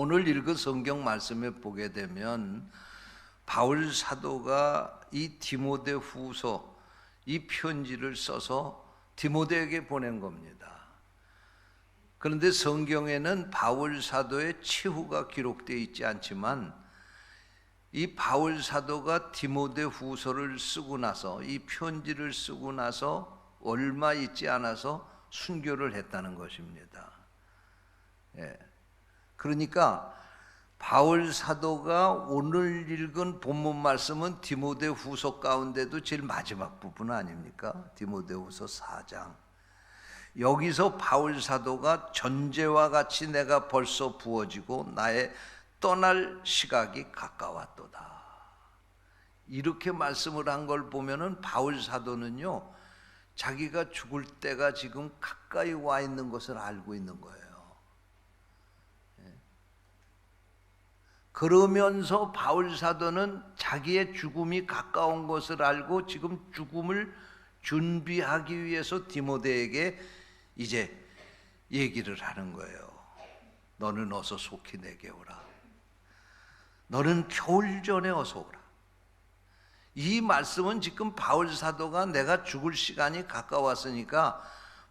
오늘 읽은 성경 말씀에 보게 되면 바울 사도가 이 디모데후서 이 편지를 써서 디모데에게 보낸 겁니다. 그런데 성경에는 바울 사도의 최후가 기록되어 있지 않지만 이 바울 사도가 디모데후서를 쓰고 나서 이 편지를 쓰고 나서 얼마 있지 않아서 순교를 했다는 것입니다. 그러니까 바울 사도가 오늘 읽은 본문 말씀은 디모데후서 가운데도 제일 마지막 부분 아닙니까? 디모데후서 4장. 여기서 바울 사도가 전제와 같이 내가 벌써 부어지고 나의 떠날 시각이 가까웠도다. 이렇게 말씀을 한 걸 보면은 바울 사도는요, 자기가 죽을 때가 지금 가까이 와 있는 것을 알고 있는 거예요. 그러면서 바울 사도는 자기의 죽음이 가까운 것을 알고 지금 죽음을 준비하기 위해서 디모데에게 이제 얘기를 하는 거예요. 너는 어서 속히 내게 오라. 너는 겨울 전에 어서 오라. 이 말씀은 지금 바울 사도가 내가 죽을 시간이 가까웠으니까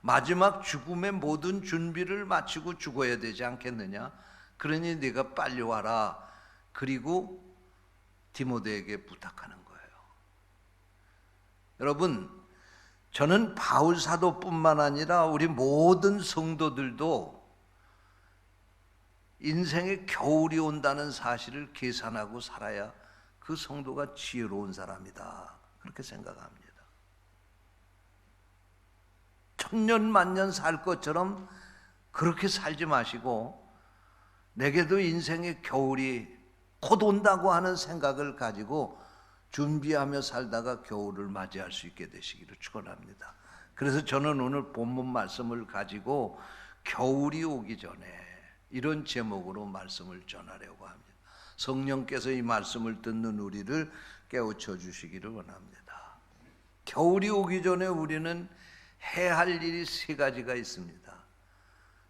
마지막 죽음의 모든 준비를 마치고 죽어야 되지 않겠느냐. 그러니 네가 빨리 와라. 그리고 디모데에게 부탁하는 거예요. 여러분, 저는 바울 사도뿐만 아니라 우리 모든 성도들도 인생에 겨울이 온다는 사실을 계산하고 살아야 그 성도가 지혜로운 사람이다. 그렇게 생각합니다. 천년 만년 살 것처럼 그렇게 살지 마시고 내게도 인생의 겨울이 곧 온다고 하는 생각을 가지고 준비하며 살다가 겨울을 맞이할 수 있게 되시기를 축원합니다. 그래서 저는 오늘 본문 말씀을 가지고 겨울이 오기 전에 이런 제목으로 말씀을 전하려고 합니다. 성령께서 이 말씀을 듣는 우리를 깨우쳐 주시기를 원합니다. 겨울이 오기 전에 우리는 해야 할 일이 세 가지가 있습니다.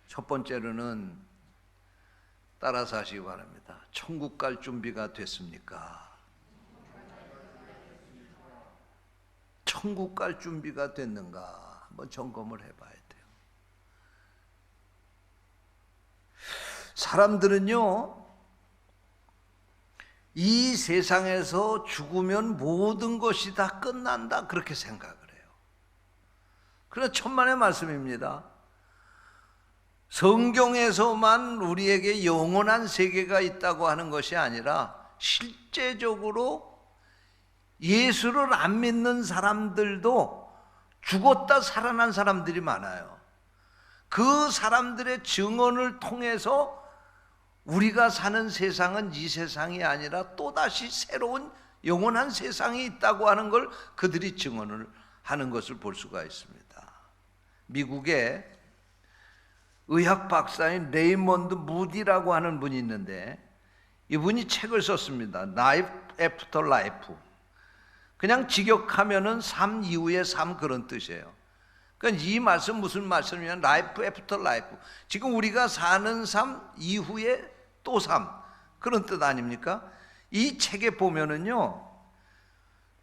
첫 번째로는 따라서 하시기 바랍니다. 천국 갈 준비가 됐습니까? 천국 갈 준비가 됐는가 한번 점검을 해봐야 돼요. 사람들은요, 이 세상에서 죽으면 모든 것이 다 끝난다 그렇게 생각을 해요. 그래서 천만의 말씀입니다. 성경에서만 우리에게 영원한 세계가 있다고 하는 것이 아니라 실제적으로 예수를 안 믿는 사람들도 죽었다 살아난 사람들이 많아요. 그 사람들의 증언을 통해서 우리가 사는 세상은 이 세상이 아니라 또다시 새로운 영원한 세상이 있다고 하는 걸 그들이 증언을 하는 것을 볼 수가 있습니다. 미국의 의학 박사인 레이먼드 무디라고 하는 분이 있는데 이분이 책을 썼습니다. Life After Life. 그냥 직역하면은 삶 이후의 삶 그런 뜻이에요. 그러니까 이 말씀 무슨 말씀이냐면 Life After Life. 지금 우리가 사는 삶 이후에 또 삶 그런 뜻 아닙니까? 이 책에 보면은요,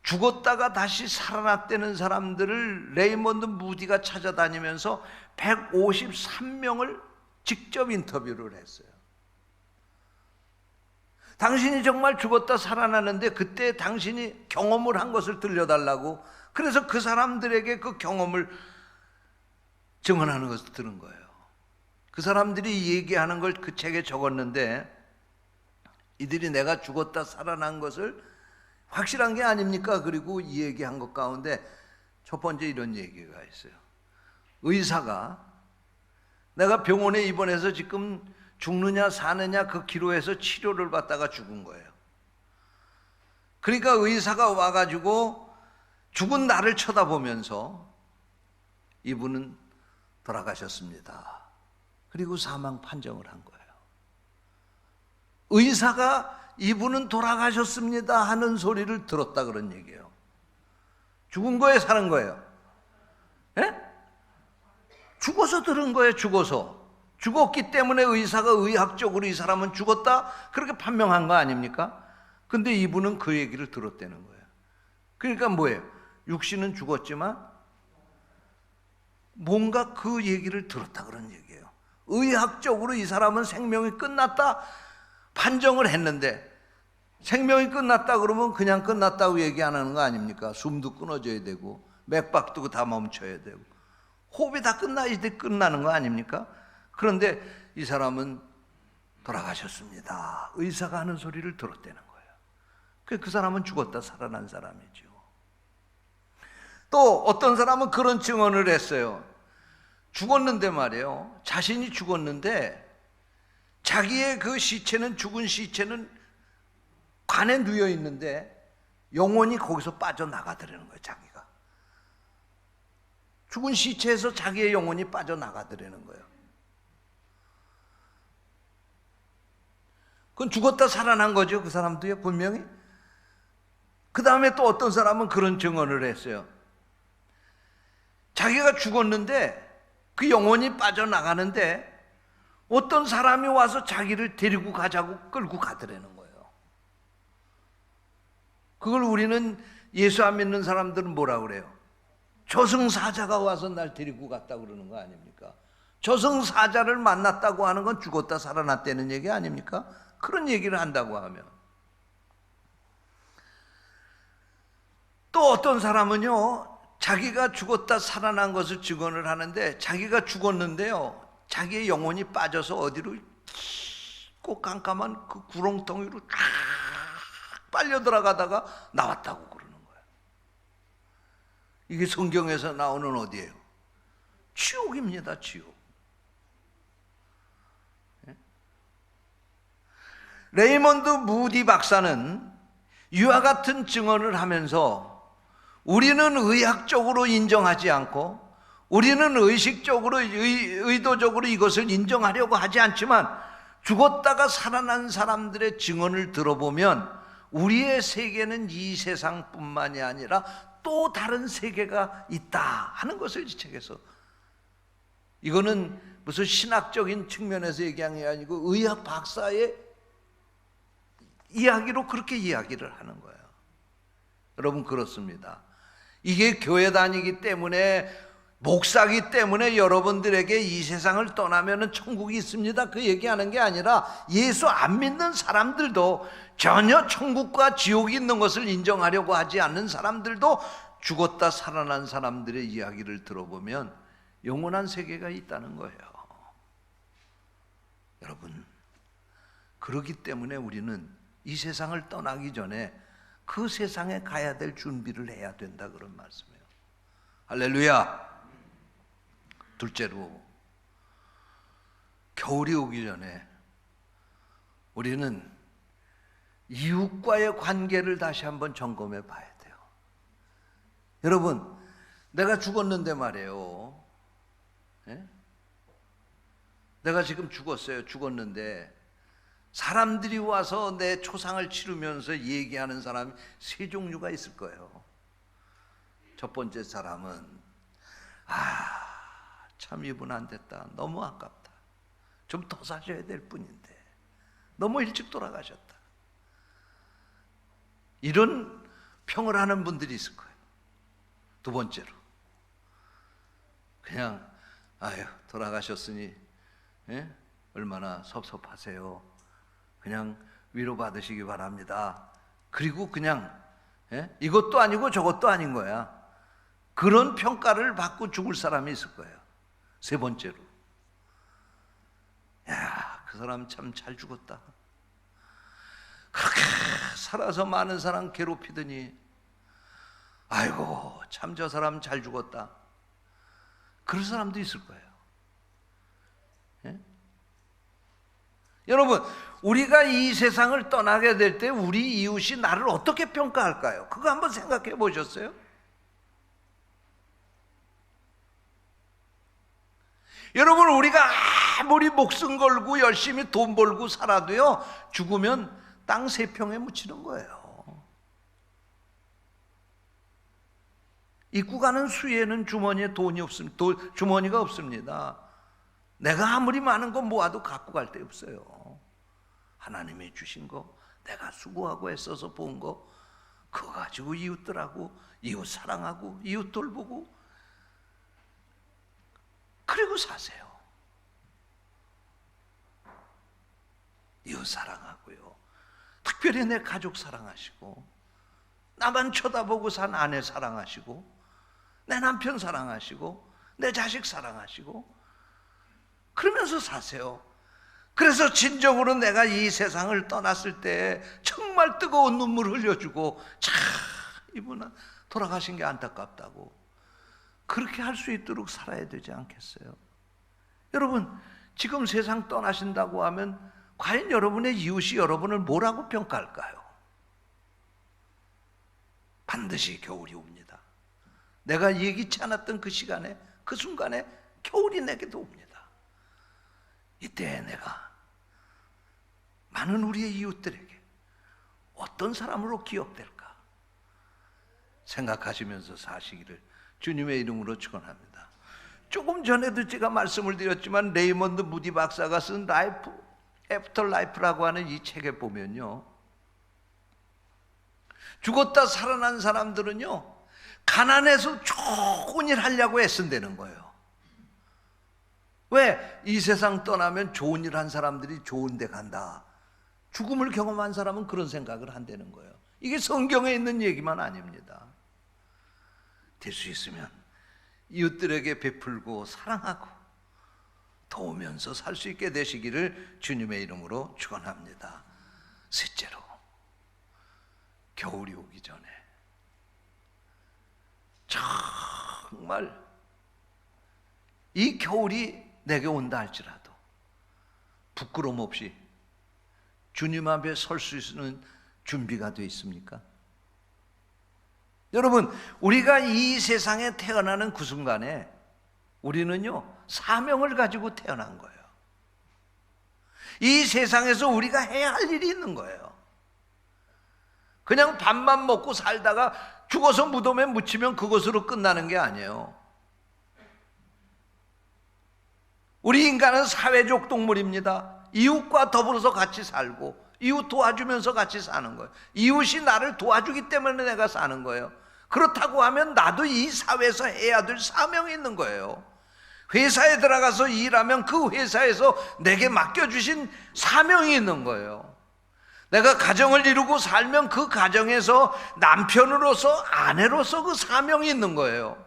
죽었다가 다시 살아났다는 사람들을 레이먼드 무디가 찾아다니면서 153명을 직접 인터뷰를 했어요. 당신이 정말 죽었다 살아나는데 그때 당신이 경험을 한 것을 들려달라고, 그래서 그 사람들에게 그 경험을 증언하는 것을 들은 거예요. 그 사람들이 얘기하는 걸 그 책에 적었는데 이들이 내가 죽었다 살아난 것을 확실한 게 아닙니까? 그리고 이 얘기한 것 가운데 첫 번째 이런 얘기가 있어요. 의사가 내가 병원에 입원해서 지금 죽느냐 사느냐 그 기로에서 치료를 받다가 죽은 거예요. 그러니까 의사가 와가지고 죽은 나를 쳐다보면서 이분은 돌아가셨습니다. 그리고 사망 판정을 한 거예요. 의사가 이분은 돌아가셨습니다 하는 소리를 들었다 그런 얘기예요. 죽은 거예요, 사는 거예요? 예? 죽어서 들은 거예요, 죽어서. 죽었기 때문에 의사가 의학적으로 이 사람은 죽었다 그렇게 판명한 거 아닙니까? 근데 이분은 그 얘기를 들었다는 거예요. 그러니까 뭐예요? 육신은 죽었지만 뭔가 그 얘기를 들었다 그런 얘기예요. 의학적으로 이 사람은 생명이 끝났다 판정을 했는데, 생명이 끝났다 그러면 그냥 끝났다고 얘기 안 하는 거 아닙니까? 숨도 끊어져야 되고 맥박도 다 멈춰야 되고 호흡이 다 끝나야 돼, 끝나는 거 아닙니까? 그런데 이 사람은 돌아가셨습니다. 의사가 하는 소리를 들었다는 거예요. 그 사람은 죽었다 살아난 사람이죠. 또 어떤 사람은 그런 증언을 했어요. 죽었는데 말이에요, 자신이 죽었는데 자기의 그 시체는, 죽은 시체는 관에 누워 있는데 영혼이 거기서 빠져나가더라는 거예요. 자기가 죽은 시체에서 자기의 영혼이 빠져나가더라는 거예요. 그건 죽었다 살아난 거죠. 그 사람도요, 분명히. 그 다음에 또 어떤 사람은 그런 증언을 했어요. 자기가 죽었는데 그 영혼이 빠져나가는데 어떤 사람이 와서 자기를 데리고 가자고 끌고 가더라는 거예요. 그걸 우리는, 예수 안 믿는 사람들은 뭐라 그래요? 저승사자가 와서 날 데리고 갔다 그러는 거 아닙니까? 저승사자를 만났다고 하는 건 죽었다 살아났다는 얘기 아닙니까? 그런 얘기를 한다고 하면. 또 어떤 사람은요, 자기가 죽었다 살아난 것을 증언을 하는데 자기가 죽었는데요, 자기의 영혼이 빠져서 어디로 꼭 깜깜한 그 구렁텅이로 쫙 빨려 들어가다가 나왔다고 그러는 거예요. 이게 성경에서 나오는 어디예요? 지옥입니다. 지옥. 레이먼드 무디 박사는 이와 같은 증언을 하면서 우리는 의학적으로 인정하지 않고 우리는 의식적으로 의도적으로 이것을 인정하려고 하지 않지만 죽었다가 살아난 사람들의 증언을 들어보면 우리의 세계는 이 세상뿐만이 아니라 또 다른 세계가 있다 하는 것을 이 책에서, 이거는 무슨 신학적인 측면에서 얘기한 게 아니고 의학 박사의 이야기로 그렇게 이야기를 하는 거예요. 여러분, 그렇습니다. 이게 교회 다니기 때문에, 목사기 때문에 여러분들에게 이 세상을 떠나면 천국이 있습니다 그 얘기하는 게 아니라, 예수 안 믿는 사람들도 전혀 천국과 지옥이 있는 것을 인정하려고 하지 않는 사람들도 죽었다 살아난 사람들의 이야기를 들어보면 영원한 세계가 있다는 거예요. 여러분, 그렇기 때문에 우리는 이 세상을 떠나기 전에 그 세상에 가야 될 준비를 해야 된다 그런 말씀이에요. 할렐루야. 둘째로, 겨울이 오기 전에 우리는 이웃과의 관계를 다시 한번 점검해 봐야 돼요. 여러분, 내가 죽었는데 말이에요, 내가 지금 죽었는데 사람들이 와서 내 초상을 치르면서 얘기하는 사람이 세 종류가 있을 거예요. 첫 번째 사람은, 참 이분 안 됐다, 너무 아깝다, 좀 더 사셔야 될 분인데 너무 일찍 돌아가셨다, 이런 평을 하는 분들이 있을 거예요. 두 번째로, 그냥 돌아가셨으니 얼마나 섭섭하세요, 그냥 위로받으시기 바랍니다, 그리고 그냥 이것도 아니고 저것도 아닌 거야, 그런 평가를 받고 죽을 사람이 있을 거예요. 세 번째로, 그 사람 참 잘 죽었다, 그렇게 살아서 많은 사람 괴롭히더니 아이고 참 저 사람 잘 죽었다, 그런 사람도 있을 거예요. 여러분, 우리가 이 세상을 떠나게 될 때 우리 이웃이 나를 어떻게 평가할까요? 그거 한번 생각해 보셨어요? 여러분, 우리가 아무리 목숨 걸고 열심히 돈 벌고 살아도요, 죽으면 땅 세 평에 묻히는 거예요. 입고 가는 수에는 주머니에 돈이 없습니다. 주머니가 없습니다. 내가 아무리 많은 거 모아도 갖고 갈 데 없어요. 하나님이 주신 거, 내가 수고하고 애써서 본 거, 그거 가지고 이웃들하고, 이웃 사랑하고, 이웃 돌보고, 그리고 사세요. 이웃 사랑하고요. 특별히 내 가족 사랑하시고, 나만 쳐다보고 산 아내 사랑하시고, 내 남편 사랑하시고, 내 자식 사랑하시고, 그러면서 사세요. 그래서 진정으로 내가 이 세상을 떠났을 때 정말 뜨거운 눈물 흘려주고, 참 이분은 돌아가신 게 안타깝다고, 그렇게 할 수 있도록 살아야 되지 않겠어요? 여러분, 지금 세상 떠나신다고 하면 과연 여러분의 이웃이 여러분을 뭐라고 평가할까요? 반드시 겨울이 옵니다. 내가 예기치 않았던 그 시간에, 그 순간에 겨울이 내게도 옵니다. 이때 내가 많은 우리의 이웃들에게 어떤 사람으로 기억될까 생각하시면서 사시기를 주님의 이름으로 축원합니다. 조금 전에도 제가 말씀을 드렸지만 레이먼드 무디 박사가 쓴 라이프 애프터 라이프라고 하는 이 책에 보면요, 죽었다 살아난 사람들은요, 가난해서 좋은 일 하려고 애쓴다는 거예요. 왜? 이 세상 떠나면 좋은 일 한 사람들이 좋은 데 간다. 죽음을 경험한 사람은 그런 생각을 한다는 거예요. 이게 성경에 있는 얘기만 아닙니다. 될 수 있으면 이웃들에게 베풀고 사랑하고 도우면서 살 수 있게 되시기를 주님의 이름으로 축원합니다. 셋째로, 겨울이 오기 전에 정말 이 겨울이 내게 온다 할지라도 부끄러움 없이 주님 앞에 설 수 있는 준비가 되어 있습니까? 여러분, 우리가 이 세상에 태어나는 그 순간에 우리는요, 사명을 가지고 태어난 거예요. 이 세상에서 우리가 해야 할 일이 있는 거예요. 그냥 밥만 먹고 살다가 죽어서 무덤에 묻히면 그것으로 끝나는 게 아니에요. 우리 인간은 사회적 동물입니다. 이웃과 더불어서 같이 살고 이웃 도와주면서 같이 사는 거예요. 이웃이 나를 도와주기 때문에 내가 사는 거예요. 그렇다고 하면 나도 이 사회에서 해야 될 사명이 있는 거예요. 회사에 들어가서 일하면 그 회사에서 내게 맡겨주신 사명이 있는 거예요. 내가 가정을 이루고 살면 그 가정에서 남편으로서, 아내로서 그 사명이 있는 거예요.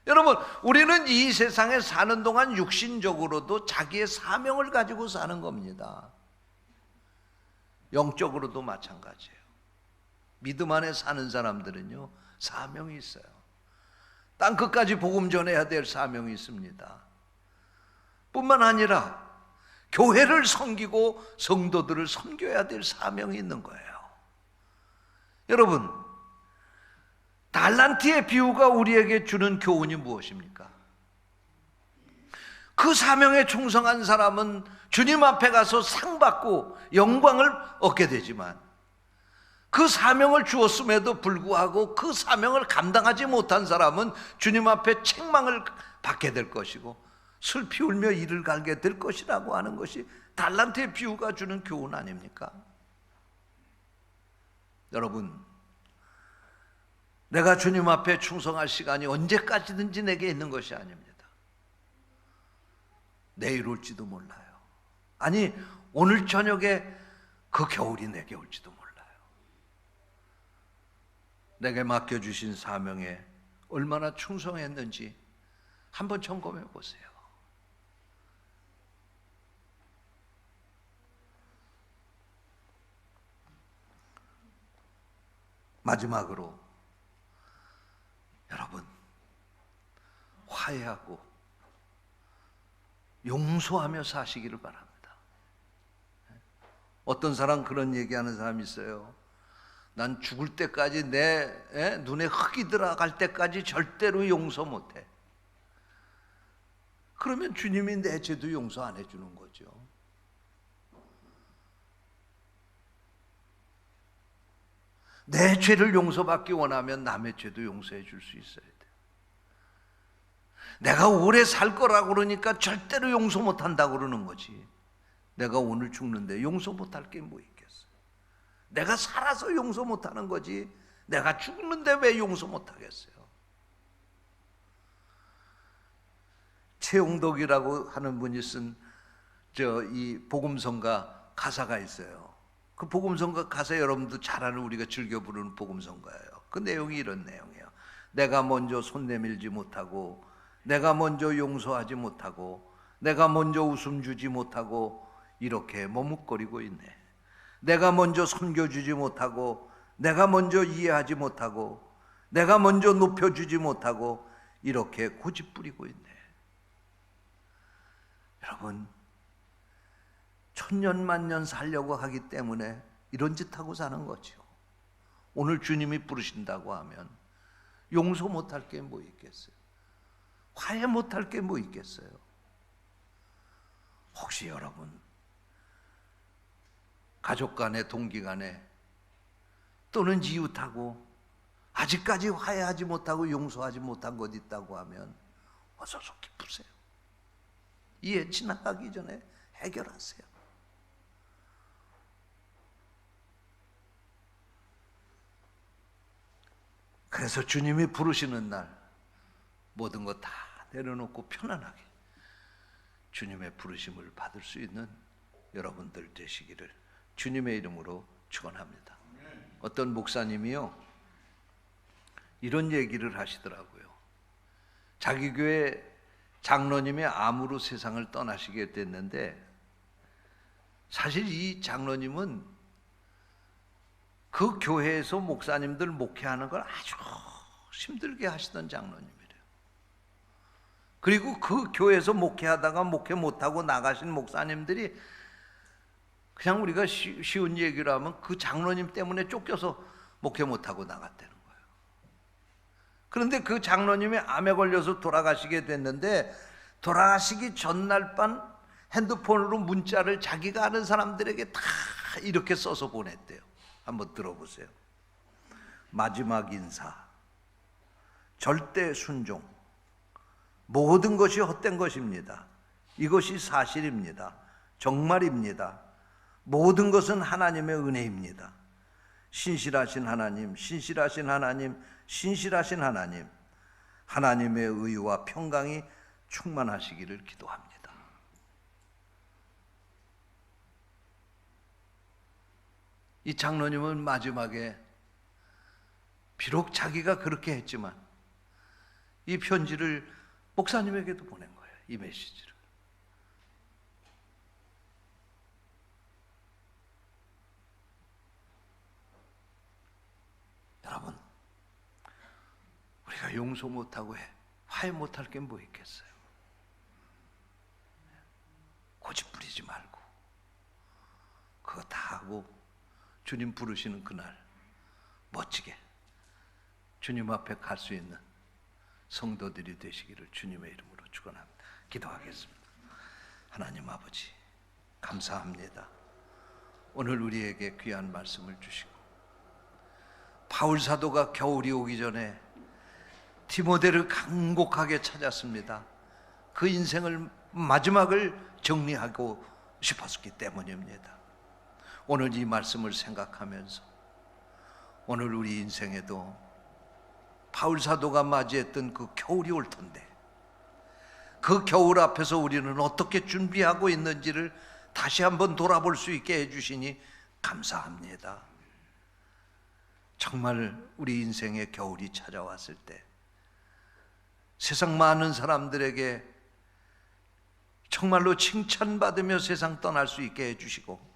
여러분, 우리는 이 세상에 사는 동안 육신적으로도 자기의 사명을 가지고 사는 겁니다. 영적으로도 마찬가지예요. 믿음 안에 사는 사람들은요, 사명이 있어요. 땅 끝까지 복음 전해야 될 사명이 있습니다. 뿐만 아니라 교회를 섬기고 성도들을 섬겨야 될 사명이 있는 거예요. 여러분, 달란트의 비유가 우리에게 주는 교훈이 무엇입니까? 그 사명에 충성한 사람은 주님 앞에 가서 상 받고 영광을 얻게 되지만, 그 사명을 주었음에도 불구하고 그 사명을 감당하지 못한 사람은 주님 앞에 책망을 받게 될 것이고 슬피 울며 이를 갈게 될 것이라고 하는 것이 달란트의 비유가 주는 교훈 아닙니까? 여러분, 내가 주님 앞에 충성할 시간이 언제까지든지 내게 있는 것이 아닙니다. 내일 올지도 몰라요. 아니, 오늘 저녁에 그 겨울이 내게 올지도 몰라요. 내게 맡겨주신 사명에 얼마나 충성했는지 한번 점검해 보세요. 마지막으로 여러분, 화해하고 용서하며 사시기를 바랍니다. 어떤 사람 그런 얘기하는 사람이 있어요. 난 죽을 때까지 내 눈에 흙이 들어갈 때까지 절대로 용서 못해. 그러면 주님이 내 죄도 용서 안 해주는 거죠. 내 죄를 용서받기 원하면 남의 죄도 용서해 줄 수 있어야 돼. 내가 오래 살 거라고 그러니까 절대로 용서 못한다고 그러는 거지. 내가 오늘 죽는데 용서 못할 게 뭐 있겠어. 내가 살아서 용서 못하는 거지 내가 죽는데 왜 용서 못하겠어요. 최용덕이라고 하는 분이 쓴 이 복음성가 가사가 있어요. 그 복음성가 가사 여러분도 잘 아는 우리가 즐겨 부르는 복음성가예요. 그 내용이 이런 내용이에요. 내가 먼저 손 내밀지 못하고, 내가 먼저 용서하지 못하고, 내가 먼저 웃음 주지 못하고 이렇게 머뭇거리고 있네. 내가 먼저 섬겨주지 못하고, 내가 먼저 이해하지 못하고, 내가 먼저 높여주지 못하고 이렇게 고집부리고 있네. 여러분, 천년만년 살려고 하기 때문에 이런 짓 하고 사는 거죠. 오늘 주님이 부르신다고 하면 용서 못할 게 뭐 있겠어요? 화해 못할 게 뭐 있겠어요? 혹시 여러분 가족 간에, 동기 간에, 또는 이웃하고 아직까지 화해하지 못하고 용서하지 못한 것 있다고 하면 어서 속 깊으세요. 이해 지나가기 전에 해결하세요. 그래서 주님이 부르시는 날 모든 것 다 내려놓고 편안하게 주님의 부르심을 받을 수 있는 여러분들 되시기를 주님의 이름으로 축원합니다. 어떤 목사님이요 이런 얘기를 하시더라고요. 자기 교회 장로님이 암으로 세상을 떠나시게 됐는데, 사실 이 장로님은 그 교회에서 목사님들 목회하는 걸 아주 힘들게 하시던 장로님이래요. 그리고 그 교회에서 목회하다가 목회 못하고 나가신 목사님들이 그냥 우리가 쉬운 얘기로 하면 그 장로님 때문에 쫓겨서 목회 못하고 나갔다는 거예요. 그런데 그 장로님이 암에 걸려서 돌아가시게 됐는데, 돌아가시기 전날 밤 핸드폰으로 문자를 자기가 아는 사람들에게 다 이렇게 써서 보냈대요. 한번 들어보세요. 마지막 인사, 절대 순종, 모든 것이 헛된 것입니다. 이것이 사실입니다. 정말입니다. 모든 것은 하나님의 은혜입니다. 신실하신 하나님, 신실하신 하나님, 신실하신 하나님, 하나님의 의와 평강이 충만하시기를 기도합니다. 이 장로님은 마지막에 비록 자기가 그렇게 했지만 이 편지를 목사님에게도 보낸 거예요. 이 메시지를. 여러분, 우리가 용서 못하고 화해 못할 게 뭐 있겠어요? 고집 부리지 말고 그거 다 하고 주님 부르시는 그날 멋지게 주님 앞에 갈 수 있는 성도들이 되시기를 주님의 이름으로 축원합니다. 기도하겠습니다. 하나님 아버지, 감사합니다. 오늘 우리에게 귀한 말씀을 주시고, 바울 사도가 겨울이 오기 전에 디모데를 간곡하게 찾았습니다. 그 인생을 마지막을 정리하고 싶었기 때문입니다. 오늘 이 말씀을 생각하면서 오늘 우리 인생에도 바울 사도가 맞이했던 그 겨울이 올 텐데, 그 겨울 앞에서 우리는 어떻게 준비하고 있는지를 다시 한번 돌아볼 수 있게 해주시니 감사합니다. 정말 우리 인생의 겨울이 찾아왔을 때 세상 많은 사람들에게 정말로 칭찬받으며 세상 떠날 수 있게 해주시고,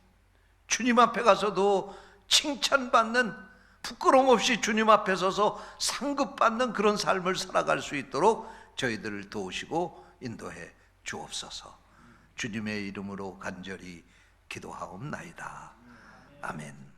주님 앞에 가서도 칭찬받는, 부끄러움 없이 주님 앞에 서서 상급받는 그런 삶을 살아갈 수 있도록 저희들을 도우시고 인도해 주옵소서. 주님의 이름으로 간절히 기도하옵나이다. 아멘.